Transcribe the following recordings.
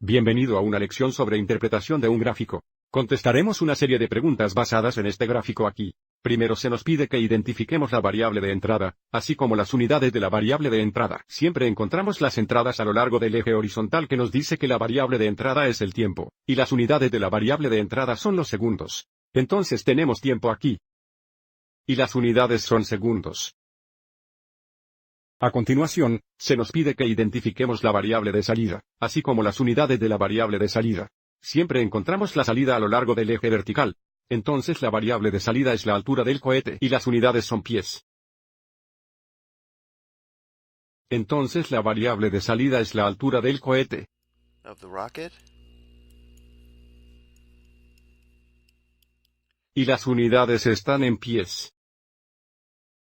Bienvenido a una lección sobre interpretación de un gráfico. Contestaremos una serie de preguntas basadas en este gráfico aquí. Primero se nos pide que identifiquemos la variable de entrada, así como las unidades de la variable de entrada. Siempre encontramos las entradas a lo largo del eje horizontal que nos dice que la variable de entrada es el tiempo, y las unidades de la variable de entrada son los segundos. Entonces tenemos tiempo aquí. Y las unidades son segundos. A continuación, se nos pide que identifiquemos la variable de salida, así como las unidades de la variable de salida. Siempre encontramos la salida a lo largo del eje vertical. Entonces la variable de salida es la altura del cohete y las unidades son pies. Entonces la variable de salida es la altura del cohete. Y las unidades están en pies.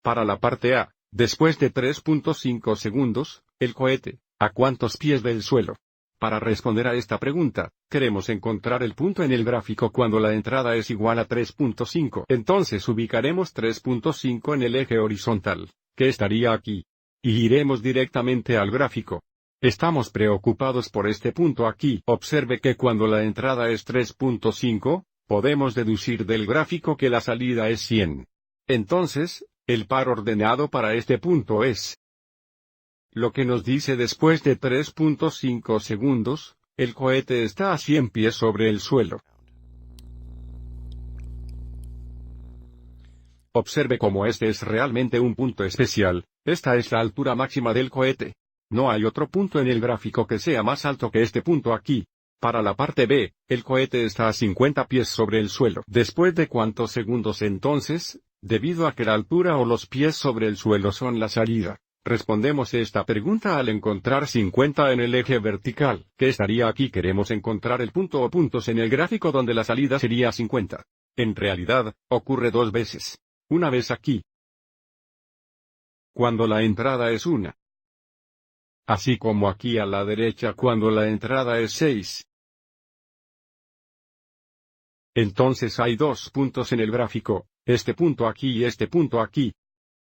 Para la parte A, después de 3.5 segundos, el cohete, ¿a cuántos pies del suelo? Para responder a esta pregunta, queremos encontrar el punto en el gráfico cuando la entrada es igual a 3.5. Entonces ubicaremos 3.5 en el eje horizontal, que estaría aquí. Y iremos directamente al gráfico. Estamos preocupados por este punto aquí. Observe que cuando la entrada es 3.5, podemos deducir del gráfico que la salida es 100. Entonces, el par ordenado para este punto es lo que nos dice después de 3.5 segundos, el cohete está a 100 pies sobre el suelo. Observe cómo este es realmente un punto especial. Esta es la altura máxima del cohete. No hay otro punto en el gráfico que sea más alto que este punto aquí. Para la parte B, el cohete está a 50 pies sobre el suelo. ¿Después de cuántos segundos entonces? Debido a que la altura o los pies sobre el suelo son la salida. Respondemos esta pregunta al encontrar 50 en el eje vertical. ¿Qué estaría aquí? Queremos encontrar el punto o puntos en el gráfico donde la salida sería 50. En realidad, ocurre dos veces. Una vez aquí, cuando la entrada es 1. Así como aquí a la derecha cuando la entrada es 6. Entonces hay dos puntos en el gráfico, este punto aquí y este punto aquí,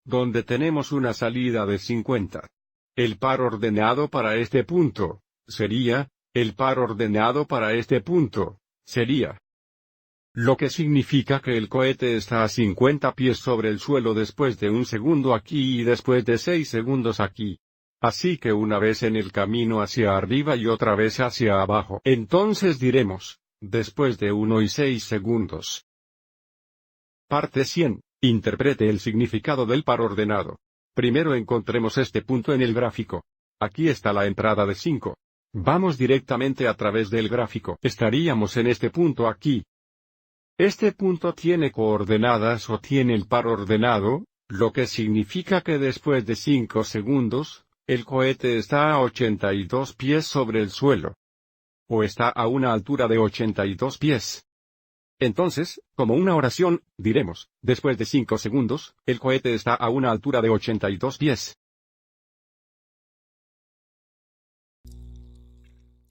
donde tenemos una salida de 50. El par ordenado para este punto sería, el par ordenado para este punto sería. Lo que significa que el cohete está a 50 pies sobre el suelo después de 1 segundo aquí y después de 6 segundos aquí. Así que una vez en el camino hacia arriba y otra vez hacia abajo. Entonces diremos, después de 1 y 6 segundos. Parte 100. Interprete el significado del par ordenado. Primero encontremos este punto en el gráfico. Aquí está la entrada de 5. Vamos directamente a través del gráfico. Estaríamos en este punto aquí. Este punto tiene coordenadas o tiene el par ordenado, lo que significa que después de 5 segundos, el cohete está a 82 pies sobre el suelo. O está a una altura de 82 pies. Entonces, como una oración, diremos, después de 5 segundos, el cohete está a una altura de 82 pies.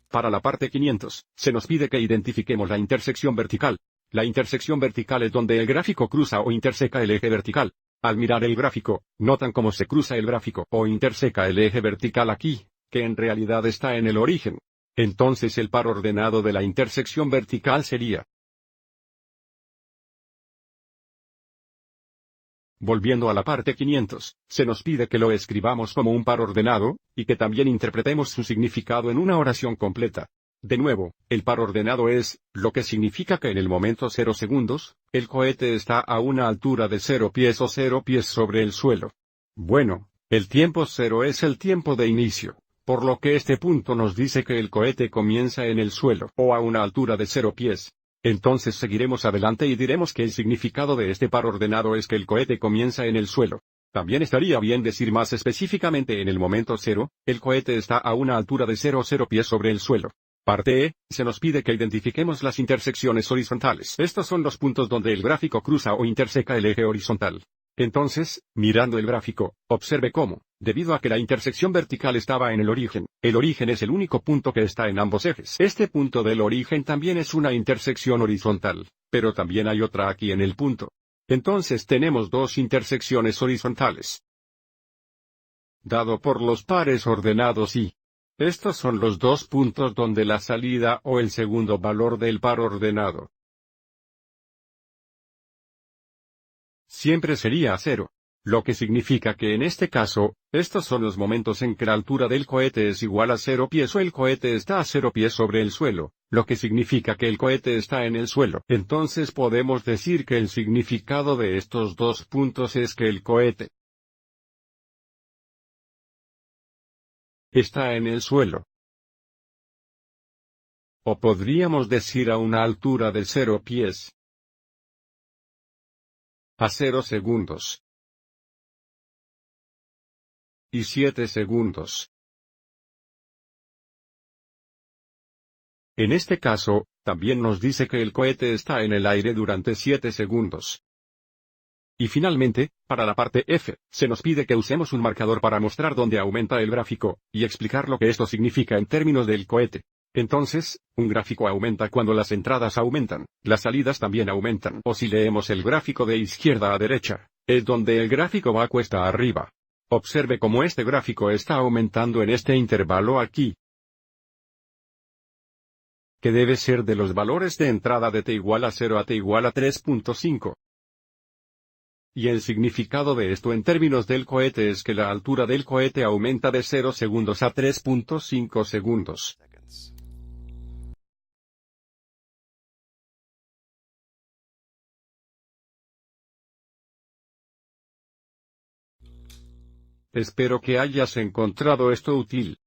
Para la parte 500, se nos pide que identifiquemos la intersección vertical. La intersección vertical es donde el gráfico cruza o interseca el eje vertical. Al mirar el gráfico, notan cómo se cruza el gráfico o interseca el eje vertical aquí, que en realidad está en el origen. Entonces el par ordenado de la intersección vertical sería. Volviendo a la parte 500, se nos pide que lo escribamos como un par ordenado, y que también interpretemos su significado en una oración completa. De nuevo, el par ordenado es, lo que significa que en el momento 0 segundos, el cohete está a una altura de 0 pies o 0 pies sobre el suelo. Bueno, el tiempo 0 es el tiempo de inicio, por lo que este punto nos dice que el cohete comienza en el suelo o a una altura de 0 pies. Entonces seguiremos adelante y diremos que el significado de este par ordenado es que el cohete comienza en el suelo. También estaría bien decir más específicamente en el momento 0, el cohete está a una altura de 0 pies sobre el suelo. Parte E, se nos pide que identifiquemos las intersecciones horizontales. Estos son los puntos donde el gráfico cruza o interseca el eje horizontal. Entonces, mirando el gráfico, observe cómo, debido a que la intersección vertical estaba en el origen es el único punto que está en ambos ejes. Este punto del origen también es una intersección horizontal, pero también hay otra aquí en el punto. Entonces tenemos dos intersecciones horizontales. Dado por los pares ordenados y Estos son los dos puntos donde la salida o el segundo valor del par ordenado siempre sería 0. Lo que significa que en este caso, estos son los momentos en que la altura del cohete es igual a 0 pies o el cohete está a 0 pies sobre el suelo, lo que significa que el cohete está en el suelo. Entonces podemos decir que el significado de estos dos puntos es que el cohete está en el suelo. O podríamos decir a una altura de 0 pies. A 0 segundos. Y 7 segundos. En este caso, también nos dice que el cohete está en el aire durante 7 segundos. Y finalmente, para la parte F, se nos pide que usemos un marcador para mostrar dónde aumenta el gráfico, y explicar lo que esto significa en términos del cohete. Entonces, un gráfico aumenta cuando las entradas aumentan, las salidas también aumentan. O si leemos el gráfico de izquierda a derecha, es donde el gráfico va cuesta arriba. Observe cómo este gráfico está aumentando en este intervalo aquí, que debe ser de los valores de entrada de t igual a 0 a t igual a 3.5. Y el significado de esto en términos del cohete es que la altura del cohete aumenta de 0 segundos a 3.5 segundos. Espero que hayas encontrado esto útil.